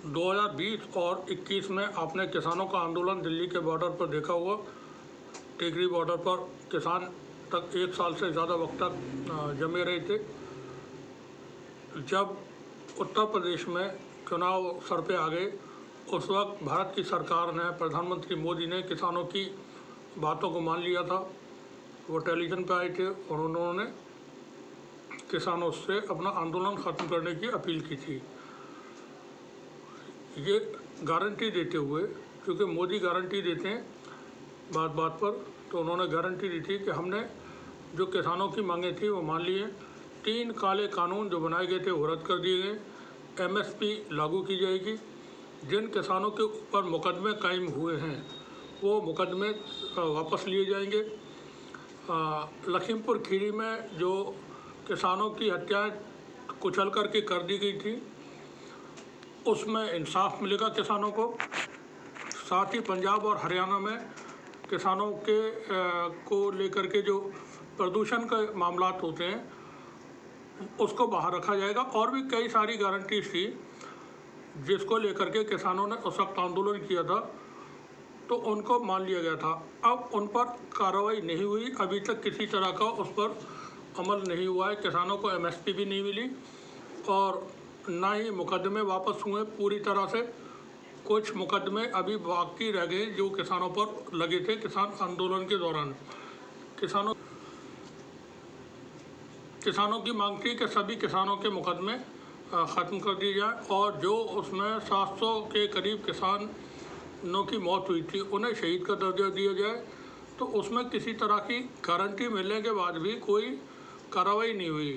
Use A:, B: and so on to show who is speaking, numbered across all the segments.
A: 2020 और 21 में आपने किसानों का आंदोलन दिल्ली के बॉर्डर पर देखा हुआ। टिकरी बॉर्डर पर किसान तक 1 साल से ज़्यादा वक्त तक जमे रहे थे। जब उत्तर प्रदेश में चुनाव सर पे आ गए, उस वक्त भारत की सरकार ने, प्रधानमंत्री मोदी ने किसानों की बातों को मान लिया था। वो टेलीविज़न पे आए थे और उन्होंने किसानों से अपना आंदोलन ख़त्म करने की अपील की थी। ये गारंटी देते हुए, क्योंकि मोदी गारंटी देते हैं बात बात पर, तो उन्होंने गारंटी दी थी कि हमने जो किसानों की मांगें थी वो मान लिए। 3 काले कानून जो बनाए गए थे वो रद्द कर दिए गए। MSP लागू की जाएगी। जिन किसानों के ऊपर मुकदमे कायम हुए हैं वो मुकदमे वापस लिए जाएंगे। लखीमपुर खीरी में जो किसानों की हत्याएं कुचल करके कर दी गई थी, उसमें इंसाफ मिलेगा किसानों को। साथ ही पंजाब और हरियाणा में किसानों के को लेकर के जो प्रदूषण के मामलात होते हैं उसको बाहर रखा जाएगा। और भी कई सारी गारंटीज थी जिसको लेकर के किसानों ने उस वक्त आंदोलन किया था, तो उनको मान लिया गया था। अब उन पर कार्रवाई नहीं हुई, अभी तक किसी तरह का उस पर अमल नहीं हुआ है। किसानों को MSP भी नहीं मिली और ना ही मुकदमे वापस हुए पूरी तरह से। कुछ मुकदमे अभी बाकी रह गए जो किसानों पर लगे थे किसान आंदोलन के दौरान। किसानों की मांग थी कि सभी किसानों के मुकदमे ख़त्म कर दिए जाए और जो उसमें 700 के करीब किसानों की मौत हुई थी उन्हें शहीद का दर्जा दिया जाए। तो उसमें किसी तरह की गारंटी मिलने के बाद भी कोई कार्रवाई नहीं हुई।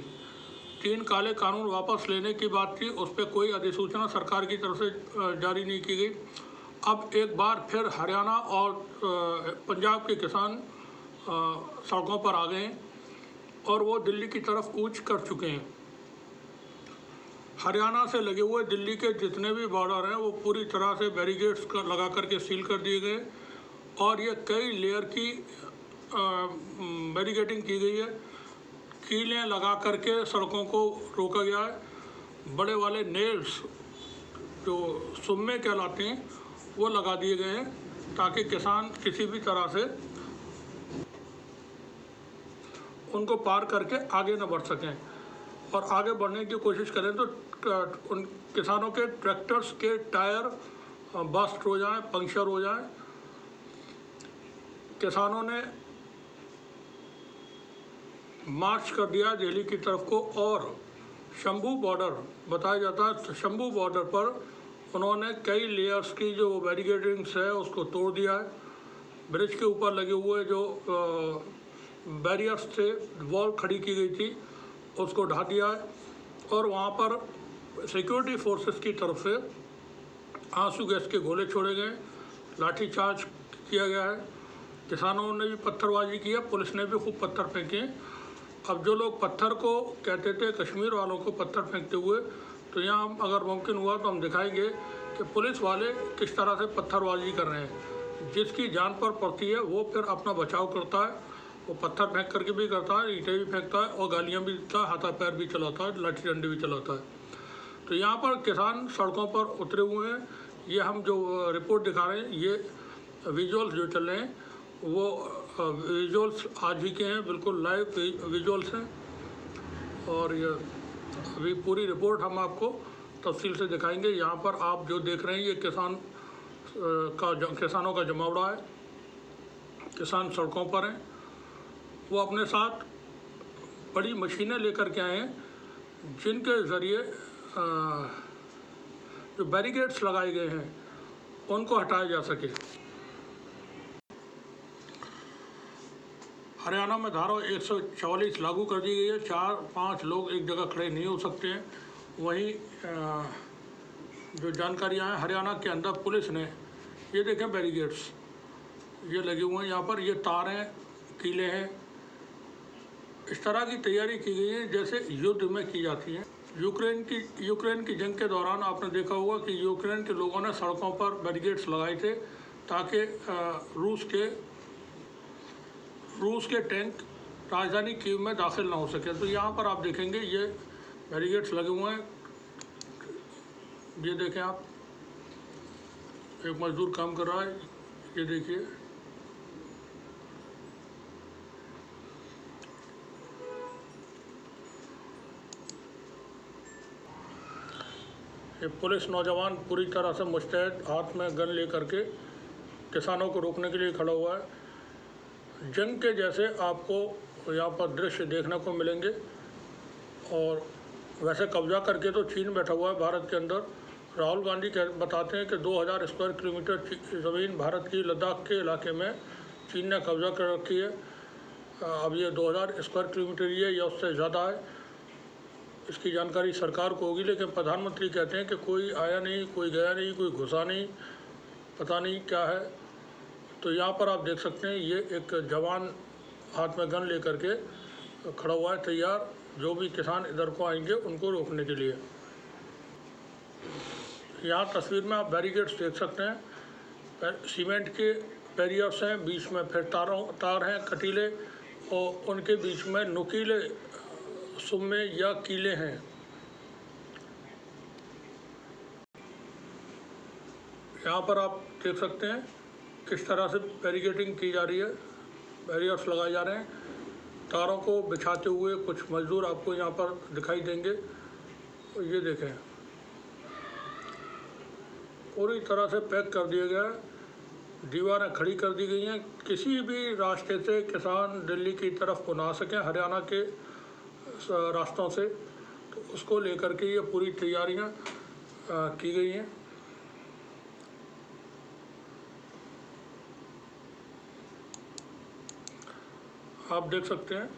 A: 3 काले कानून वापस लेने की बात थी, उस पर कोई अधिसूचना सरकार की तरफ से जारी नहीं की गई। अब एक बार फिर हरियाणा और पंजाब के किसान सड़कों पर आ गए और वो दिल्ली की तरफ कूच कर चुके हैं। हरियाणा से लगे हुए दिल्ली के जितने भी बॉर्डर हैं वो पूरी तरह से बैरिकेड्स लगा करके सील कर दिए गए और ये कई लेयर की बैरिकेडिंग की गई है। कीलें लगा करके सड़कों को रोका गया है। बड़े वाले नेल्स जो सुम्मे कहलाते हैं वो लगा दिए गए हैं ताकि किसान किसी भी तरह से उनको पार करके आगे न बढ़ सकें। और आगे बढ़ने की कोशिश करें तो उन किसानों के ट्रैक्टर्स के टायर बस्ट हो जाएं, पंक्चर हो जाएं। किसानों ने मार्च कर दिया दिल्ली की तरफ को और शंभू बॉर्डर बताया जाता है, शंभू बॉर्डर पर उन्होंने कई लेयर्स की जो बैरिकेडिंग्स है उसको तोड़ दिया है। ब्रिज के ऊपर लगे हुए जो बैरियर्स थे, वॉल खड़ी की गई थी, उसको ढा दिया है और वहाँ पर सिक्योरिटी फोर्सेस की तरफ से आंसू गैस के गोले छोड़े गए, लाठीचार्ज किया गया है। किसानों ने भी पत्थरबाजी की है, पुलिस ने भी खूब पत्थर फेंके। अब जो लोग पत्थर को कहते थे कश्मीर वालों को पत्थर फेंकते हुए, तो यहाँ अगर मुमकिन हुआ तो हम दिखाएंगे कि पुलिस वाले किस तरह से पत्थरबाजी कर रहे हैं। जिसकी जान पर पड़ती है वो फिर अपना बचाव करता है, वो पत्थर फेंक करके भी करता है, ईंटें भी फेंकता है और गालियाँ भी देता है, हाथापैर भी चलाता है, लाठी डंडे भी चलाता है। तो यहाँ पर किसान सड़कों पर उतरे हुए हैं। ये हम जो रिपोर्ट दिखा रहे हैं, ये विजुअल्स जो चल रहे हैं वो विजुअल्स आज ही के हैं, बिल्कुल लाइव विजुअल्स हैं। और ये अभी पूरी रिपोर्ट हम आपको तफसील से दिखाएंगे। यहाँ पर आप जो देख रहे हैं ये किसानों का जमावड़ा है। किसान सड़कों पर हैं, वो अपने साथ बड़ी मशीनें लेकर के आए हैं जिनके ज़रिए जो बैरिकेड्स लगाए गए हैं उनको हटाया जा सके। हरियाणा में धारा 144 लागू कर दी गई है। 4-5 लोग एक जगह खड़े नहीं हो सकते हैं। वहीं जो जानकारियाँ हैं, हरियाणा के अंदर पुलिस ने, ये देखें बैरिकेड्स ये लगे हुए हैं, यहाँ पर ये तार हैं, कीले हैं, इस तरह की तैयारी की गई है जैसे युद्ध में की जाती है। यूक्रेन की जंग के दौरान आपने देखा होगा कि यूक्रेन के लोगों ने सड़कों पर बैरिकेड्स लगाए थे ताकि रूस के टैंक राजधानी कीव में दाखिल ना हो सके। तो यहाँ पर आप देखेंगे ये बैरिकेड्स लगे हुए हैं, ये देखें आप, एक मजदूर काम कर रहा है, ये देखिए। ये पुलिस नौजवान पूरी तरह से मुस्तैद, हाथ में गन लेकर के किसानों को रोकने के लिए खड़ा हुआ है। जंग के जैसे आपको यहाँ पर दृश्य देखने को मिलेंगे। और वैसे कब्जा करके तो चीन बैठा हुआ है भारत के अंदर। राहुल गांधी बताते हैं कि 2000 स्क्वायर किलोमीटर ज़मीन भारत की लद्दाख के इलाके में चीन ने कब्जा कर रखी है। अब ये 2000 स्क्वायर किलोमीटर ही है या उससे ज़्यादा है, इसकी जानकारी सरकार को होगी। लेकिन प्रधानमंत्री कहते हैं कि कोई आया नहीं, कोई गया नहीं, कोई घुसा नहीं, पता नहीं क्या है। तो यहाँ पर आप देख सकते हैं ये एक जवान हाथ में गन लेकर के खड़ा हुआ है, तैयार, जो भी किसान इधर को आएंगे उनको रोकने के लिए। यहाँ तस्वीर में आप बैरिकेड्स देख सकते हैं, सीमेंट के बैरियर्स हैं, बीच में फिर तार हैं कटीले, और उनके बीच में नुकीले सुम्मे या कीले हैं। यहाँ पर आप देख सकते हैं किस तरह से बैरिकेडिंग की जा रही है, बैरियर्स लगाए जा रहे हैं। तारों को बिछाते हुए कुछ मजदूर आपको यहाँ पर दिखाई देंगे। और ये देखें, पूरी तरह से पैक कर दिया गया है, दीवारें खड़ी कर दी गई हैं। किसी भी रास्ते से किसान दिल्ली की तरफ को ना सकें, हरियाणा के रास्तों से, तो उसको लेकर के ये पूरी तैयारियां की गई हैं। आप देख सकते हैं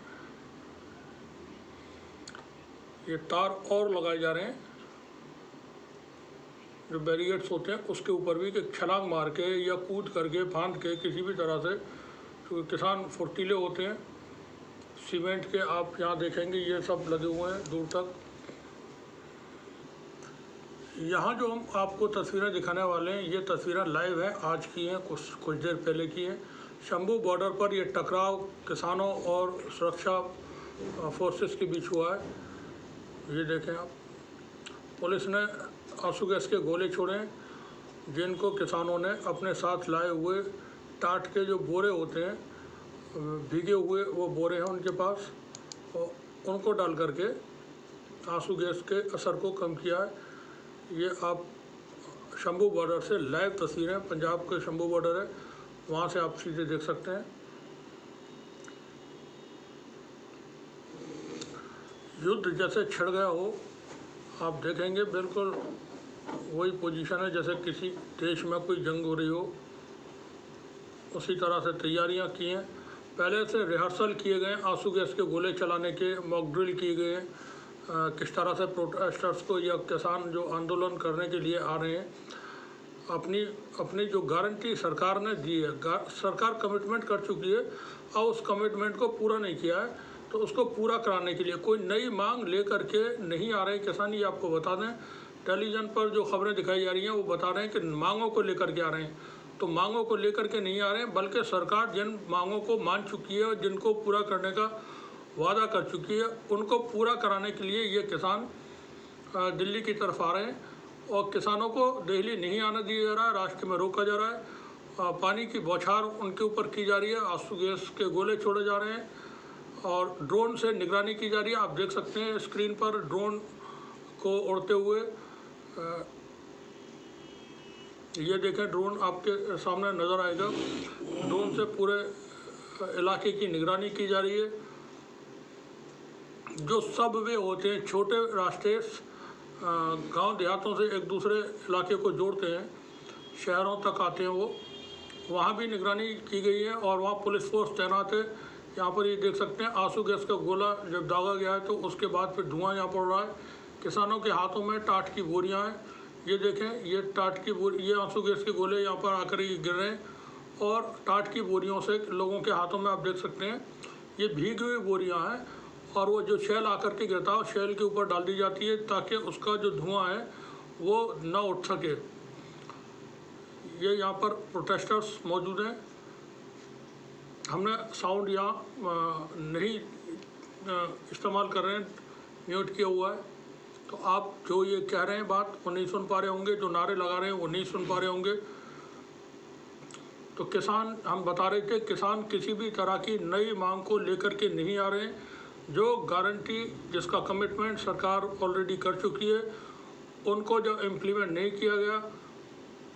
A: ये तार और लगाए जा रहे हैं, जो बैरिकेड्स होते हैं उसके ऊपर भी, कि छलांग मार के या कूद करके, फांद के, किसी भी तरह से, क्योंकि किसान फुर्तीले होते हैं। सीमेंट के आप यहाँ देखेंगे ये सब लगे हुए हैं दूर तक। यहाँ जो हम आपको तस्वीरें दिखाने वाले हैं, ये तस्वीरें लाइव हैं, आज की हैं, कुछ देर पहले की हैं। शंभू बॉर्डर पर ये टकराव किसानों और सुरक्षा फोर्सेस के बीच हुआ है। ये देखें आप, पुलिस ने आंसू गैस के गोले छोड़े, जिनको किसानों ने अपने साथ लाए हुए टाट के जो बोरे होते हैं, भीगे हुए वो बोरे हैं उनके पास, और उनको डाल करके आंसू गैस के असर को कम किया है। ये आप शंभू बॉर्डर से लाइव तस्वीरें, पंजाब के शंभू बॉर्डर है, वहाँ से आप सीधे देख सकते हैं। युद्ध जैसे छिड़ गया हो, आप देखेंगे बिल्कुल वही पोजीशन है जैसे किसी देश में कोई जंग हो रही हो, उसी तरह से तैयारियां की हैं। पहले से रिहर्सल किए गए, आंसू गैस के गोले चलाने के मॉक ड्रिल किए गए हैं, किस तरह से प्रोटेस्टर्स को या किसान जो आंदोलन करने के लिए आ रहे हैं, अपनी जो गारंटी सरकार ने दी है, सरकार कमिटमेंट कर चुकी है, और उस कमिटमेंट को पूरा नहीं किया है, तो उसको पूरा कराने के लिए कोई नई मांग लेकर के नहीं आ रहे किसान। ये आपको बता दें, टेलीविज़न पर जो खबरें दिखाई जा रही हैं वो बता रहे हैं कि मांगों को लेकर के आ रहे हैं, तो मांगों को लेकर के नहीं आ रहे हैं, बल्कि सरकार जिन मांगों को मान चुकी है और जिनको पूरा करने का वादा कर चुकी है, उनको पूरा कराने के लिए ये किसान दिल्ली की तरफ आ रहे हैं। और किसानों को दिल्ली नहीं आने दिया जा रहा है, रास्ते में रोका जा रहा है, पानी की बौछार उनके ऊपर की जा रही है, आंसू गैस के गोले छोड़े जा रहे हैं, और ड्रोन से निगरानी की जा रही है। आप देख सकते हैं स्क्रीन पर ड्रोन को उड़ते हुए, ये देखें ड्रोन आपके सामने नज़र आएगा। ड्रोन से पूरे इलाके की निगरानी की जा रही है। जो सब वे होते हैं, छोटे रास्ते गांव देहातों से एक दूसरे इलाके को जोड़ते हैं, शहरों तक आते हैं, वो वहाँ भी निगरानी की गई है और वहाँ पुलिस फोर्स तैनात है। यहाँ पर ये देख सकते हैं आंसू गैस का गोला जब दागा गया है तो उसके बाद फिर धुआं यहाँ पड़ रहा है। किसानों के हाथों में टाट की बोरियाँ हैं, ये देखें, ये टाट की बोरी, ये आंसू गैस के गोले यहाँ पर आकर ही गिर रहे हैं, और टाट की बोरियों से लोगों के हाथों में आप देख सकते हैं ये भीगी हुई बोरियाँ हैं, और वो जो शैल आकर के गिरता है शैल के ऊपर डाल दी जाती है ताकि उसका जो धुआं है वो न उठ सके। ये यहाँ पर प्रोटेस्टर्स मौजूद हैं। हमने साउंड यहाँ नहीं इस्तेमाल कर रहे हैं, म्यूट किया हुआ है, तो आप जो ये कह रहे हैं बात वो नहीं सुन पा रहे होंगे, जो नारे लगा रहे हैं वो नहीं सुन पा रहे होंगे। तो किसान, हम बता रहे थे, किसान किसी भी तरह की नई मांग को लेकर के नहीं आ रहे हैं। जो गारंटी, जिसका कमिटमेंट सरकार ऑलरेडी कर चुकी है, उनको जब इम्प्लीमेंट नहीं किया गया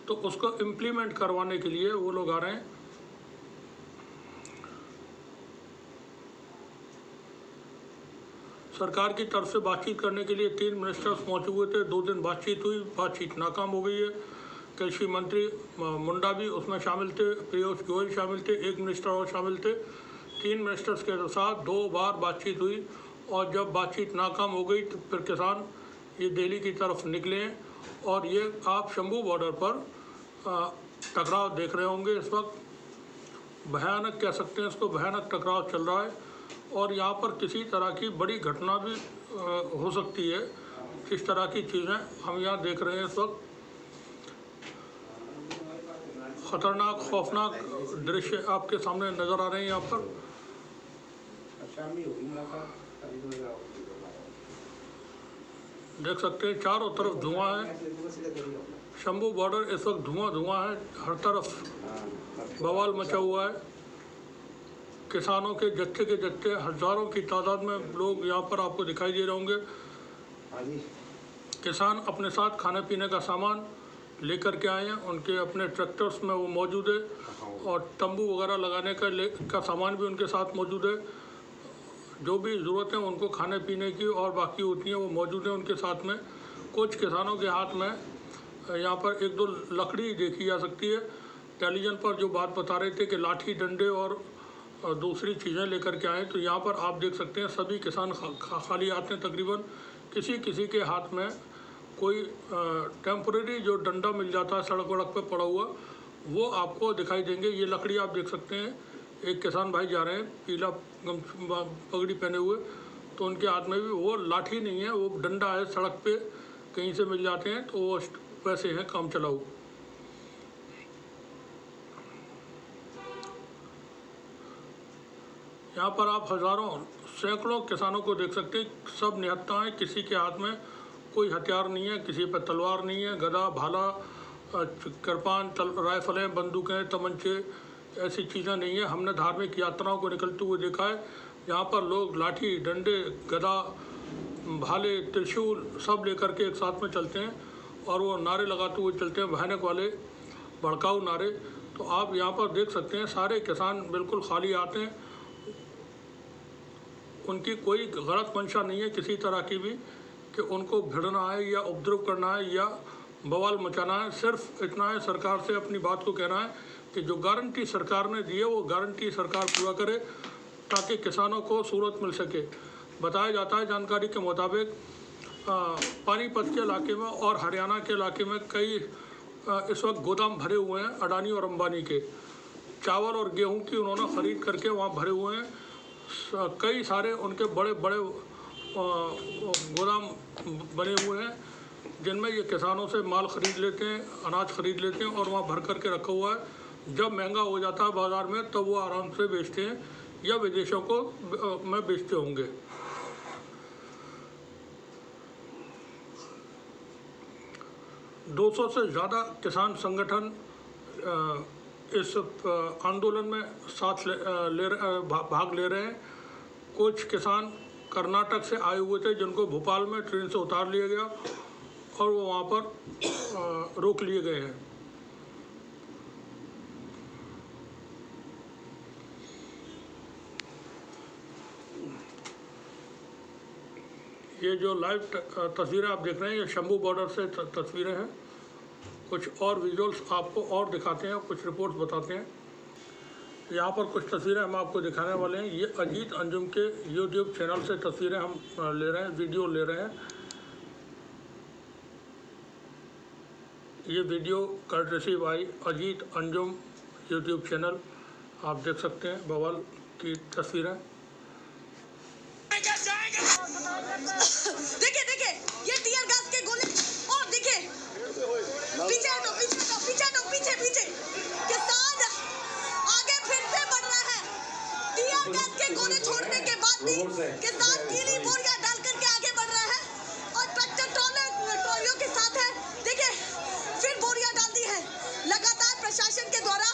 A: तो उसको इम्प्लीमेंट करवाने के लिए वो लोग आ रहे हैं। सरकार की तरफ से बातचीत करने के लिए 3 मिनिस्टर्स पहुंचे हुए थे। 2 दिन बातचीत हुई, बातचीत नाकाम हो गई है। कृषि मंत्री मुंडा भी उसमें शामिल थे, पीयूष गोयल शामिल थे, 1 मिनिस्टर और शामिल थे। 3 मिनिस्टर्स के साथ 2 बार बातचीत हुई और जब बातचीत नाकाम हो गई तो फिर किसान ये दिल्ली की तरफ निकले हैं। और ये आप शंभू बॉर्डर पर टकराव देख रहे होंगे। इस वक्त भयानक कह सकते हैं इसको, भयानक टकराव चल रहा है और यहाँ पर किसी तरह की बड़ी घटना भी हो सकती है। इस तरह की चीज़ें हम यहाँ देख रहे हैं इस वक्त। खतरनाक, खौफनाक दृश्य आपके सामने नज़र आ रहे हैं यहाँ पर। देख सकते हैं चारों तरफ धुआं है। शंभू बॉर्डर इस वक्त धुआं है, हर तरफ बवाल मचा हुआ है। किसानों के जत्थे के जत्थे, हज़ारों की तादाद में लोग यहाँ पर आपको दिखाई दे रहे होंगे। किसान अपने साथ खाने पीने का सामान लेकर के आए हैं, उनके अपने ट्रैक्टर्स में वो मौजूद है और तंबू वगैरह लगाने का सामान भी उनके साथ मौजूद है। जो भी ज़रूरत है उनको खाने पीने की और बाकी होती हैं वो मौजूद है उनके साथ में। कुछ किसानों के हाथ में यहाँ पर 1-2 लकड़ी देखी जा सकती है। टेलीविज़न पर जो बात बता रहे थे कि लाठी डंडे और दूसरी चीज़ें लेकर के आए, तो यहाँ पर आप देख सकते हैं सभी किसान खाली आते हैं। तकरीबन किसी के हाथ में कोई टेम्परेरी जो डंडा मिल जाता है सड़क वड़क पे पड़ा हुआ, वो आपको दिखाई देंगे। ये लकड़ी आप देख सकते हैं। एक किसान भाई जा रहे हैं पीला पगड़ी पहने हुए, तो उनके हाथ में भी वो लाठी नहीं है, वो डंडा है। सड़क पे कहीं से मिल जाते हैं तो वो वैसे हैं, काम चलाऊ। यहाँ पर आप हज़ारों सैकड़ों किसानों को देख सकते हैं। सब निहत्था हैं, किसी के हाथ में कोई हथियार नहीं है, किसी पर तलवार नहीं है। गदा, भाला, कृपान, राइफलें, बंदूकें, तमंचे, ऐसी चीज़ें नहीं है। हमने धार्मिक यात्राओं को निकलते हुए देखा है। यहाँ पर लोग लाठी डंडे, गदा, भाले, त्रिशूल सब लेकर के एक साथ में चलते हैं और वो नारे लगाते हुए चलते हैं, भयानक वाले भड़काऊ नारे। तो आप यहाँ पर देख सकते हैं सारे किसान बिल्कुल खाली आते हैं। उनकी कोई गलत मंशा नहीं है किसी तरह की भी कि उनको भिड़ना है या उपद्रव करना है या बवाल मचाना है। सिर्फ इतना है, सरकार से अपनी बात को कहना है कि जो गारंटी सरकार ने दी है वो गारंटी सरकार पूरा करे ताकि किसानों को सूरत मिल सके। बताया जाता है जानकारी के मुताबिक पानीपत के इलाके में और हरियाणा के इलाके में कई इस वक्त गोदाम भरे हुए हैं अडानी और अंबानी के। चावल और गेहूं की उन्होंने ख़रीद करके वहाँ भरे हुए हैं। कई सारे उनके बड़े बड़े गोदाम बने हुए हैं जिनमें ये किसानों से माल ख़रीद लेते हैं, अनाज ख़रीद लेते हैं और वहाँ भर करके रखा हुआ है। जब महंगा हो जाता है बाज़ार में तब वो आराम से बेचते हैं या विदेशों को में बेचते होंगे। दो 200 से ज़्यादा किसान संगठन इस आंदोलन में भाग ले रहे हैं। कुछ किसान कर्नाटक से आए हुए थे जिनको भोपाल में ट्रेन से उतार लिया गया और वो वहाँ पर रोक लिए गए हैं। ये जो लाइव तस्वीरें आप देख रहे हैं ये शंभू बॉर्डर से तस्वीरें हैं। कुछ और विजुअल्स आपको और दिखाते हैं, कुछ रिपोर्ट्स बताते हैं। यहाँ पर कुछ तस्वीरें हम आपको दिखाने वाले हैं। ये अजीत अंजुम के यूट्यूब चैनल से तस्वीरें हम ले रहे हैं, वीडियो ले रहे हैं। ये video courtesy by Ajit Anjum YouTube channel, आप देख सकते हैं बवाल की तस्वीरें।
B: देखिए देखिए ये टीयर गैस के गोले और देखिए पीछे हटो पीछे किसान आगे फिर से बढ़ रहा है। टीयर गैस के गोले छोड़ने के बाद भी किसान गीली बोरियां डाल करके आगे बढ़ रहा है और ट्रैक्टर ट्रॉलियों के साथ है। देखिए फिर बोरियां डाल दी है। लगातार प्रशासन के द्वारा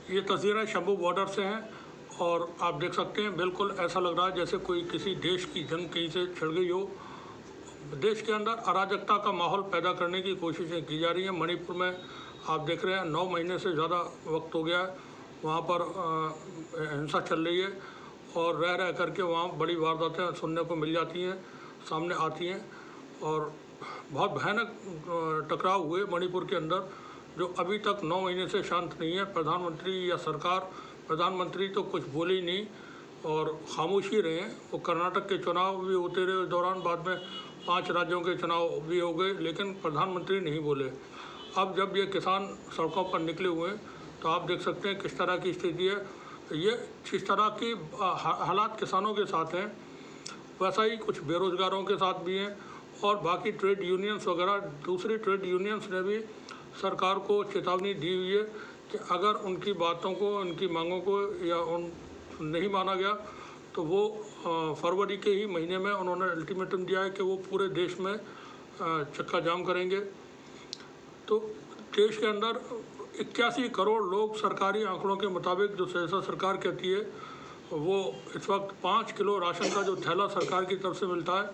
A: ये तस्वीरें शंभू बॉर्डर से हैं और आप देख सकते हैं बिल्कुल ऐसा लग रहा है जैसे कोई किसी देश की जंग कहीं से छिड़ गई हो। देश के अंदर अराजकता का माहौल पैदा करने की कोशिशें की जा रही हैं। मणिपुर में आप देख रहे हैं 9 महीने से ज़्यादा वक्त हो गया है, वहाँ पर हिंसा चल रही है और रह करके वहाँ बड़ी वारदातें सुनने को मिल जाती हैं, सामने आती हैं और बहुत भयानक टकराव हुए मणिपुर के अंदर, जो अभी तक 9 महीने से शांत नहीं है। प्रधानमंत्री या सरकार, प्रधानमंत्री तो कुछ बोले ही नहीं और खामोश ही रहे। वो कर्नाटक के चुनाव भी होते रहे उस दौरान, बाद में 5 राज्यों के चुनाव भी हो गए, लेकिन प्रधानमंत्री नहीं बोले। अब जब ये किसान सड़कों पर निकले हुए हैं तो आप देख सकते हैं किस तरह की स्थिति है। ये जिस तरह की हालात किसानों के साथ हैं, वैसा ही कुछ बेरोजगारों के साथ भी हैं और बाकी ट्रेड यूनियंस वगैरह, दूसरी ट्रेड यूनियंस ने भी सरकार को चेतावनी दी हुई है कि अगर उनकी बातों को, उनकी मांगों को या नहीं माना गया तो वो फरवरी के ही महीने में उन्होंने अल्टीमेटम दिया है कि वो पूरे देश में चक्का जाम करेंगे। तो देश के अंदर 81 करोड़ लोग, सरकारी आंकड़ों के मुताबिक जो सरकार कहती है, वो इस वक्त 5 किलो राशन का जो थैला सरकार की तरफ से मिलता है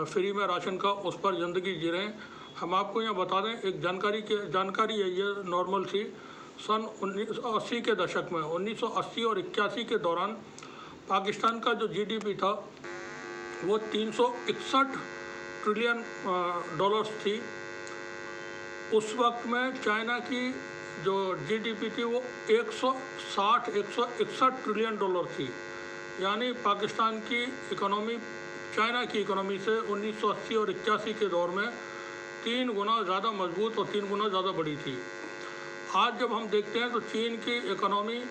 A: फ्री में राशन का, उस पर ज़िंदगी जी रहे हैं। हम आपको यहाँ बता दें, एक जानकारी है, ये नॉर्मल थी। सन 1980 के दशक में 1980 और 81 के दौरान पाकिस्तान का जो जीडीपी था वो 361 ट्रिलियन डॉलर्स थी। उस वक्त में चाइना की जो जीडीपी थी वो 161 ट्रिलियन डॉलर थी। यानी पाकिस्तान की इकोनॉमी चाइना की इकोनॉमी से 1980 और 81 के दौर में 3 गुना ज़्यादा मजबूत और 3 गुना ज़्यादा बड़ी थी। आज जब हम देखते हैं तो चीन की इकोनॉमी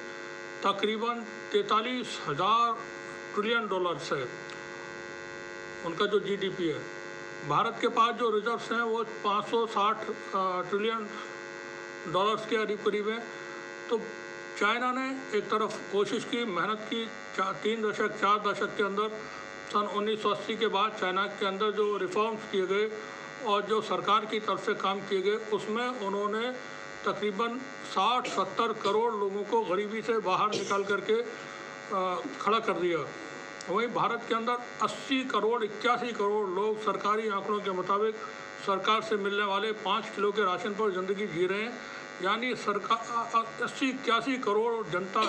A: तकरीबन 43,000 ट्रिलियन डॉलर्स है, उनका जो जीडीपी है। भारत के पास जो रिजर्व्स हैं वो 560 ट्रिलियन डॉलर्स के करीब है। तो चाइना ने एक तरफ कोशिश की, मेहनत की, 4 दशक के अंदर, सन 1980 के बाद चाइना के अंदर जो रिफॉर्म्स किए गए और जो सरकार की तरफ से काम किए गए, उसमें उन्होंने तकरीबन 60-70 करोड़ लोगों को गरीबी से बाहर निकाल करके खड़ा कर दिया। वहीं भारत के अंदर 80 करोड़ 81 करोड़ लोग सरकारी आंकड़ों के मुताबिक सरकार से मिलने वाले 5 किलो के राशन पर ज़िंदगी जी रहे हैं। यानी सरकार 80-81 करोड़ जनता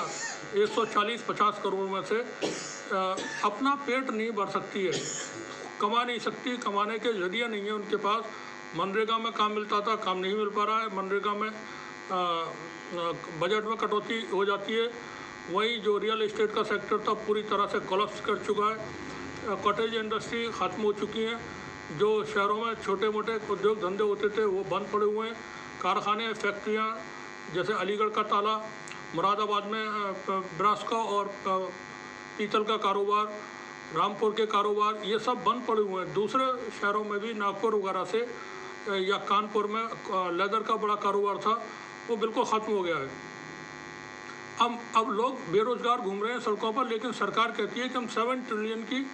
A: 140-50 करोड़ में से अपना पेट नहीं भर सकती है, कमा नहीं सकती, कमाने के जरिए नहीं है उनके पास। मनरेगा में काम मिलता था, काम नहीं मिल पा रहा है। मनरेगा में बजट में कटौती हो जाती है। वहीं जो रियल एस्टेट का सेक्टर था पूरी तरह से कोलैप्स कर चुका है। कॉटेज इंडस्ट्री ख़त्म हो चुकी है। जो शहरों में छोटे मोटे उद्योग धंधे होते थे वो बंद पड़े हुए हैं। कारखाने, फैक्ट्रियाँ जैसे अलीगढ़ का ताला, मुरादाबाद में ब्रास का और पीतल का कारोबार, रामपुर के कारोबार, ये सब बंद पड़े हुए हैं। दूसरे शहरों में भी नागपुर वगैरह से या कानपुर में लेदर का बड़ा कारोबार था, वो बिल्कुल ख़त्म हो गया है। अब लोग बेरोज़गार घूम रहे हैं सड़कों पर, लेकिन सरकार कहती है कि हम 7 ट्रिलियन की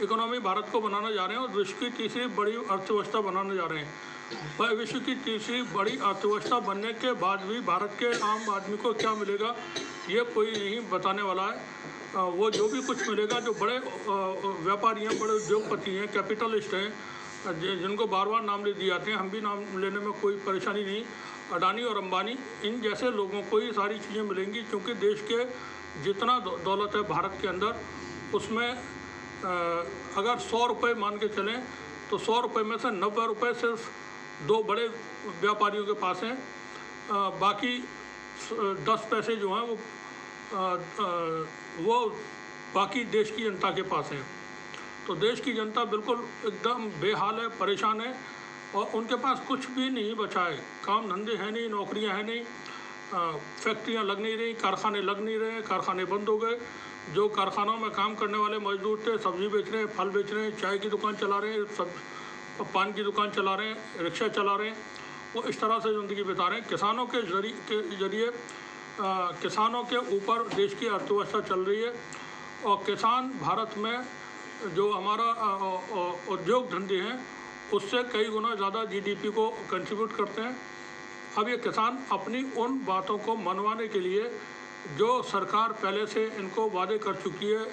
A: इकोनॉमी भारत को बनाना जा रहे हैं और विश्व की तीसरी बड़ी अर्थव्यवस्था बनाने जा रहे हैं। विश्व की तीसरी बड़ी अर्थव्यवस्था बनने के बाद भी भारत के आम आदमी को क्या मिलेगा, ये कोई नहीं बताने वाला है। वो जो भी कुछ मिलेगा, जो बड़े व्यापारी हैं, बड़े उद्योगपति हैं, कैपिटलिस्ट हैं, जिनको बार बार नाम ले दिए जाते हैं, हम भी नाम लेने में कोई परेशानी नहीं, अडानी और अंबानी, इन जैसे लोगों को ही सारी चीज़ें मिलेंगी। क्योंकि देश के जितना दौलत है भारत के अंदर, उसमें अगर 100 रुपये मान के चलें तो 100 रुपये में से 90 रुपये सिर्फ 2 बड़े व्यापारियों के पास हैं। बाकी 10 पैसे जो हैं वो बाकी देश की जनता के पास हैं। तो देश की जनता बिल्कुल एकदम बेहाल है, परेशान है और उनके पास कुछ भी नहीं बचा है। काम धंधे हैं नहीं, नौकरियां हैं नहीं, फैक्ट्रियां लग नहीं रही, कारखाने लग नहीं रहे, कारखाने बंद हो गए। जो कारखानों में काम करने वाले मजदूर थे, सब्जी बेच रहे हैं, फल बेच रहे हैं, चाय की दुकान चला रहे हैं, सब पान की दुकान चला रहे हैं, रिक्शा चला रहे हैं, वो इस तरह से ज़िंदगी बिता रहे हैं। किसानों के जरिए किसानों के ऊपर देश की अर्थव्यवस्था चल रही है और किसान भारत में जो हमारा उद्योग धंधे हैं उससे कई गुना ज़्यादा जीडीपी को कंट्रीब्यूट करते हैं। अब ये किसान अपनी उन बातों को मनवाने के लिए जो सरकार पहले से इनको वादे कर चुकी है,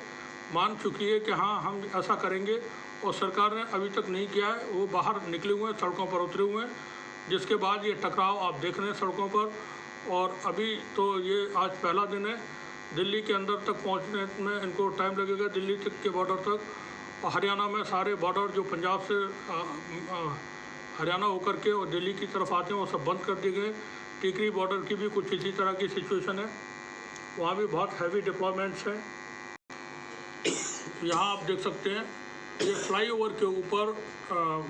A: मान चुकी है कि हाँ हम ऐसा करेंगे, और सरकार ने अभी तक नहीं किया है, वो बाहर निकले हुए हैं, सड़कों पर उतरे हुए हैं, जिसके बाद ये टकराव आप देख रहे हैं सड़कों पर। और अभी तो ये आज पहला दिन है, दिल्ली के अंदर तक पहुंचने में इनको टाइम लगेगा, दिल्ली तक के बॉर्डर तक। और हरियाणा में सारे बॉर्डर जो पंजाब से हरियाणा होकर के और दिल्ली की तरफ आते हैं वो सब बंद कर दिए गए। टिकरी बॉर्डर की भी कुछ इसी तरह की सिचुएशन है, वहाँ भी बहुत हैवी डिप्लॉयमेंट्स हैं। यहाँ आप देख सकते हैं ये फ्लाईओवर के ऊपर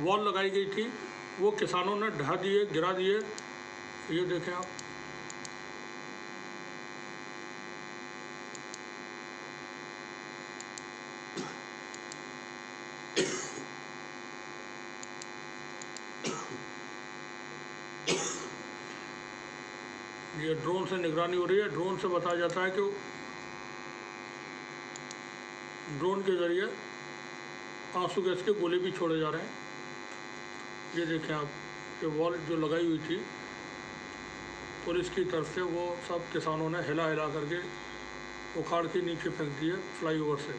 A: वॉल लगाई गई थी, वो किसानों ने ढहा दिए, गिरा दिए। ये देखें आप, ये ड्रोन से निगरानी हो रही है। ड्रोन से बताया जाता है कि ड्रोन के ज़रिए आंसू गैस के गोले भी छोड़े जा रहे हैं। ये देखें आप, ये वॉल जो लगाई हुई थी पुलिस की तरफ से, वो सब किसानों ने हिला हिला करके उखाड़ के नीचे फेंक दिए फ्लाईओवर से।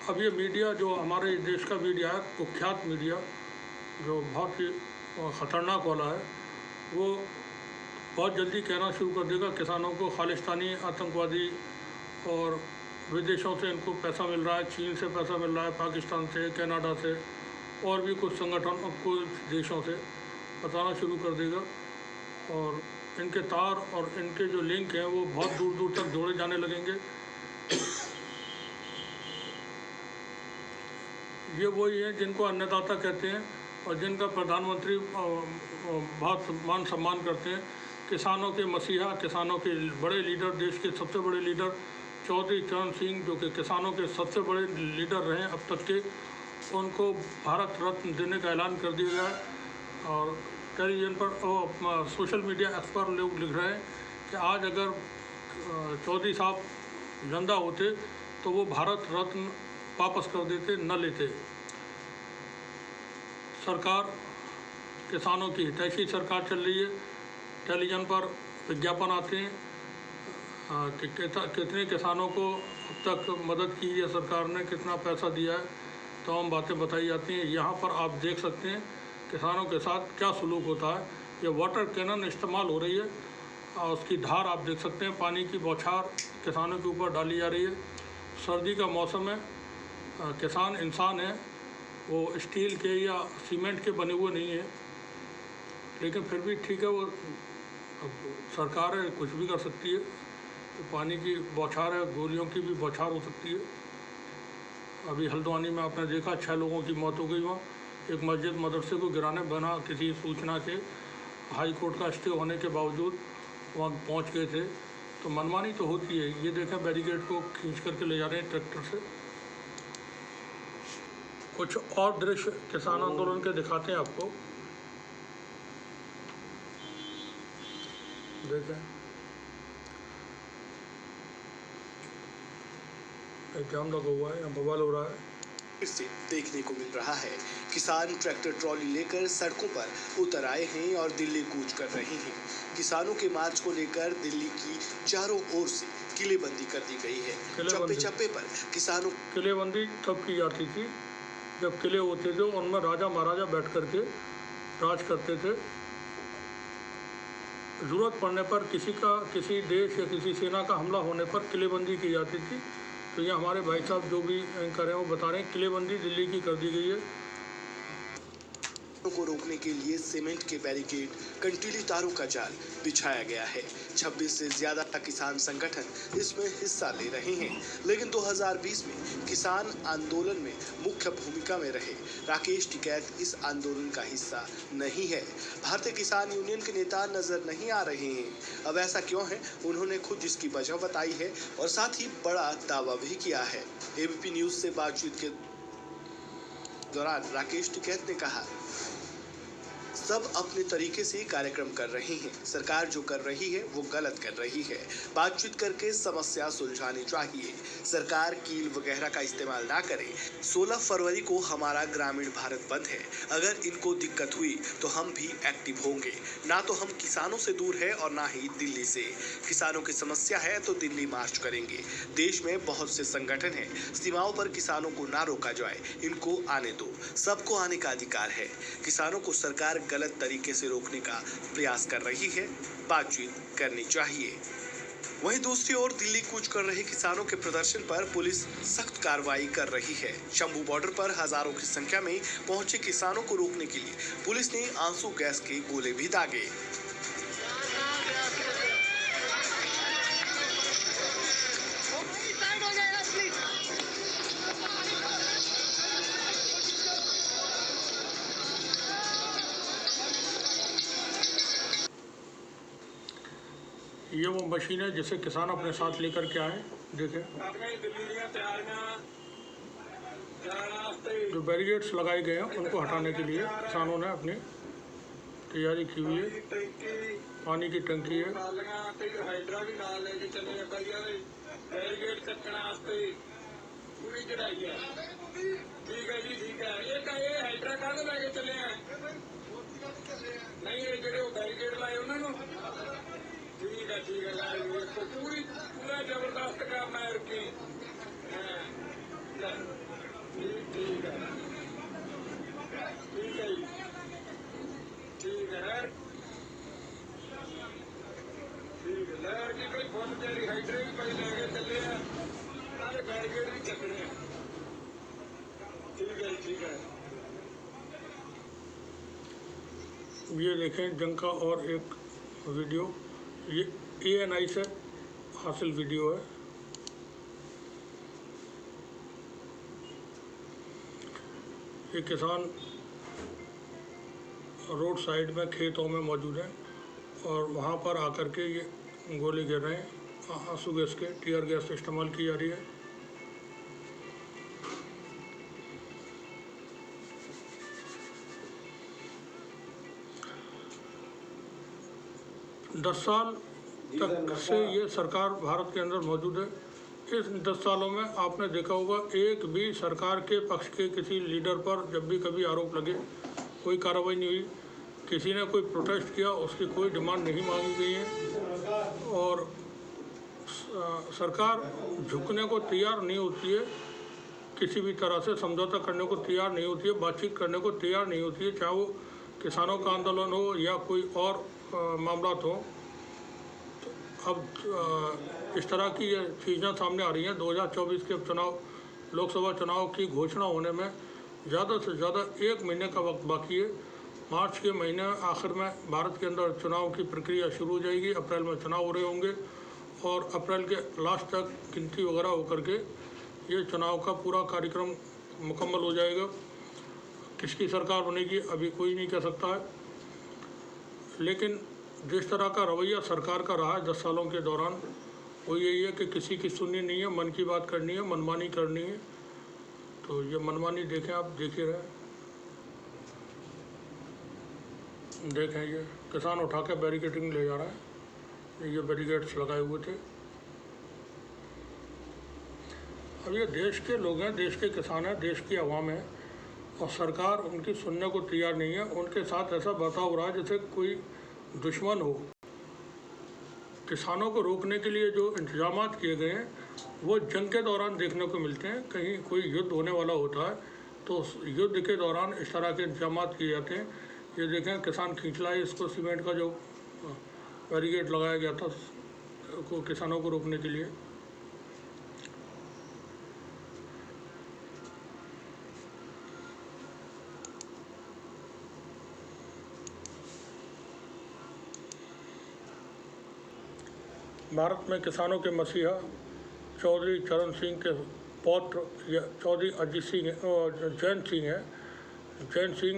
A: अब ये मीडिया जो हमारे देश का मीडिया है, कुख्यात मीडिया जो बहुत ही ख़तरनाक वाला है, वो बहुत जल्दी कहना शुरू कर देगा किसानों को खालिस्तानी आतंकवादी, और विदेशों से इनको पैसा मिल रहा है, चीन से पैसा मिल रहा है, पाकिस्तान से, कनाडा से, और भी कुछ संगठन कुछ देशों से बताना शुरू कर देगा। और इनके तार और इनके जो लिंक हैं वो बहुत दूर दूर तक जोड़े जाने लगेंगे। ये वही हैं जिनको अन्नदाता कहते हैं और जिनका प्रधानमंत्री बहुत मान सम्मान करते हैं। किसानों के मसीहा, किसानों के बड़े लीडर, देश के सबसे बड़े लीडर चौधरी चरण सिंह, जो कि किसानों के सबसे बड़े लीडर रहे अब तक के, उनको भारत रत्न देने का ऐलान कर दिया गया है। और टेलीविज़न पर सोशल मीडिया ऐप्स पर लोग लिख रहे हैं कि आज अगर चौधरी साहब जिंदा होते तो वो भारत रत्न वापस कर देते, न लेते। सरकार किसानों की हितैषी सरकार चल रही है। टेलीविज़न पर विज्ञापन आते हैं कि कितने किसानों को अब तक मदद की है सरकार ने, कितना पैसा दिया है, तमाम बातें बताई जाती हैं। यहाँ पर आप देख सकते हैं किसानों के साथ क्या सलूक होता है। ये वाटर कैनन इस्तेमाल हो रही है और उसकी धार आप देख सकते हैं, पानी की बौछार किसानों के ऊपर डाली जा रही है। सर्दी का मौसम है, किसान इंसान है, वो स्टील के या सीमेंट के बने हुए नहीं है, लेकिन फिर भी ठीक है, वो सरकार है, कुछ भी कर सकती है। तो पानी की बौछार है, गोलियों की भी बौछार हो सकती है। अभी हल्द्वानी में आपने देखा 6 लोगों की मौत हो गई। वहाँ एक मस्जिद मदरसे को गिराने बना किसी सूचना के, हाई कोर्ट का स्टे होने के बावजूद वहाँ पहुँच गए थे। तो मनमानी तो होती है। ये देखें बैरिकेड को खींच करके ले जा रहे हैं ट्रैक्टर से। कुछ और दृश्य किसान आंदोलन के दिखाते हैं आपको, देखें। जाम लगा हुआ है, यहाँ बवाल हो रहा है।
C: फिर से देखने को मिल रहा है, किसान ट्रैक्टर ट्रॉली लेकर सड़कों पर उतर आए हैं और दिल्ली कूच कर रहे हैं। किसानों के मार्च को लेकर दिल्ली की चारों ओर से किलेबंदी कर दी गई है। चप्पे चप्पे पर किसानों
A: किलेबंदी तब की जाती थी जब किले होते थे, उनमें राजा महाराजा बैठ करके राज करते थे। ज़रूरत पड़ने पर किसी देश या किसी सेना का हमला होने पर किलेबंदी की जाती थी। तो ये हमारे भाई साहब जो भी एंकर हैं वो बता रहे हैं किलेबंदी दिल्ली की कर दी गई है।
C: को रोकने के लिए सीमेंट के बैरिकेड, कंटीली तारों का जाल बिछाया गया है। 26 से ज्यादा किसान संगठन इसमें हिस्सा ले रहे हैं, लेकिन 2020 में किसान आंदोलन में मुख्य भूमिका में रहे राकेश टिकैत इस आंदोलन का हिस्सा नहीं है। भारतीय किसान यूनियन के नेता नजर नहीं आ रहे हैं। अब ऐसा क्यों है, उन्होंने खुद इसकी वजह बताई है और साथ ही बड़ा दावा भी किया है। एबीपी न्यूज से बातचीत के दौरान राकेश टिकैत ने कहा, सब अपने तरीके से कार्यक्रम कर रहे हैं। सरकार जो कर रही है वो गलत कर रही है। बातचीत करके समस्या सुलझानी चाहिए। सरकार कील वगैरह का इस्तेमाल ना करे। 16 फरवरी को हमारा ग्रामीण भारत बंद है। अगर इनको दिक्कत हुई तो हम भी एक्टिव होंगे। ना तो हम किसानों से दूर है और ना ही दिल्ली से। किसानों की समस्या है तो दिल्ली मार्च करेंगे। देश में बहुत से संगठन हैं। सीमाओं पर किसानों को ना रोका जाए। इनको आने दो। सबको आने का अधिकार है। किसानों को सरकार गलत तरीके से रोकने का प्रयास कर रही है। बातचीत करनी चाहिए। वहीं दूसरी ओर दिल्ली कूच कर रहे किसानों के प्रदर्शन पर पुलिस सख्त कार्रवाई कर रही है। शंभू बॉर्डर पर हजारों की संख्या में पहुंचे किसानों को रोकने के लिए पुलिस ने आंसू गैस के गोले भी दागे।
A: ये वो मशीन है जिसे किसान अपने साथ लेकर के आए। देखें, जो बैरिकेड्स लगाए गए हैं उनको हटाने के लिए किसानों ने अपनी तैयारी की हुई है। पानी की टंकी है।
D: ठीक है, तो पूरा जबरदस्त काम है की। ठीक है, लहर की कोई फोन तेरी हाइड्रे भी पहले लेके चले हैं, सारे बैरिकेड भी चल रहे हैं। ठीक है।
A: ये देखें जंग का और एक वीडियो, ये ANI से हासिल वीडियो है। ये किसान रोड साइड में खेतों में मौजूद हैं और वहाँ पर आकर के ये गोले गिर रहे हैं। आंसू गैस के, टीयर गैस इस्तेमाल की जा रही है। दस साल तक से ये सरकार भारत के अंदर मौजूद है। इस 10 सालों में आपने देखा होगा एक भी सरकार के पक्ष के किसी लीडर पर जब भी कभी आरोप लगे कोई कार्रवाई नहीं हुई। किसी ने कोई प्रोटेस्ट किया उसकी कोई डिमांड नहीं मांगी गई है और सरकार झुकने को तैयार नहीं होती है। किसी भी तरह से समझौता करने को तैयार नहीं होती है, बातचीत करने को तैयार नहीं होती है, चाहे वो किसानों का आंदोलन हो या कोई और मामला हो। तो अब इस तरह की ये चीज़ें सामने आ रही हैं। 2024 के चुनाव, लोकसभा चुनाव की घोषणा होने में ज़्यादा से ज़्यादा 1 महीने का वक्त बाकी है। मार्च के महीने आखिर में भारत के अंदर चुनाव की प्रक्रिया शुरू हो जाएगी। अप्रैल में चुनाव हो रहे होंगे और अप्रैल के लास्ट तक गिनती वगैरह होकर के ये चुनाव का पूरा कार्यक्रम मुकम्मल हो जाएगा। किसकी सरकार बनेगी अभी कोई नहीं कह सकता है, लेकिन जिस तरह का रवैया सरकार का रहा है 10 सालों के दौरान वो यही है कि किसी की सुननी नहीं है, मन की बात करनी है, मनमानी करनी है। तो ये मनमानी देखें, आप देख ही रहे, देखें ये किसान उठा के बैरिकेडिंग ले जा रहा है। ये बैरिकेड्स लगाए हुए थे। अब ये देश के लोग हैं, देश के किसान हैं, देश की आवाम है और सरकार उनकी सुनने को तैयार नहीं है। उनके साथ ऐसा बर्ताव हो रहा है जैसे कोई दुश्मन हो। किसानों को रोकने के लिए जो इंतजाम किए गए हैं वो जंग के दौरान देखने को मिलते हैं। कहीं कोई युद्ध होने वाला होता है तो युद्ध के दौरान इस तरह के इंतजाम किए जाते हैं। ये देखें, किसान खींच लाए इसको, सीमेंट का जो बैरिकेड लगाया गया था को किसानों को रोकने के लिए। भारत में किसानों के मसीहा चौधरी चरण सिंह के पौत्र या चौधरी अजीत सिंह जैन सिंह है। जैन सिंह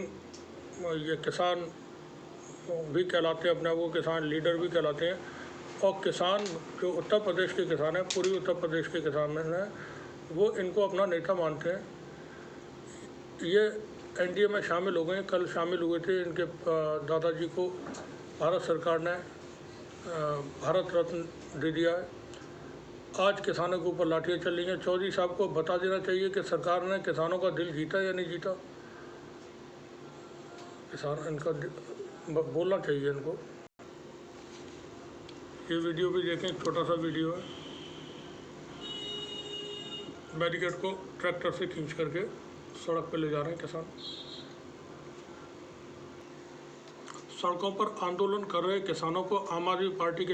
A: ये किसान भी कहलाते हैं, अपने आप को किसान लीडर भी कहलाते हैं। और किसान जो उत्तर प्रदेश के किसान हैं, पूर्वी उत्तर प्रदेश के किसान हैं, वो इनको अपना नेता मानते हैं। ये एनडीए में शामिल हो गए, कल शामिल हुए थे। इनके दादाजी को भारत सरकार ने भारत रत्न दे दिया है। आज किसानों के ऊपर लाठियाँ चल रही हैं। चौधरी साहब को बता देना चाहिए कि सरकार ने किसानों का दिल जीता या नहीं जीता। किसान इनका बोलना चाहिए इनको। ये वीडियो भी देखें, छोटा सा वीडियो है। बैरिकेड को ट्रैक्टर से खींच करके सड़क पर ले जा रहे हैं किसान। सड़कों पर आंदोलन कर रहे किसानों को आम आदमी पार्टी के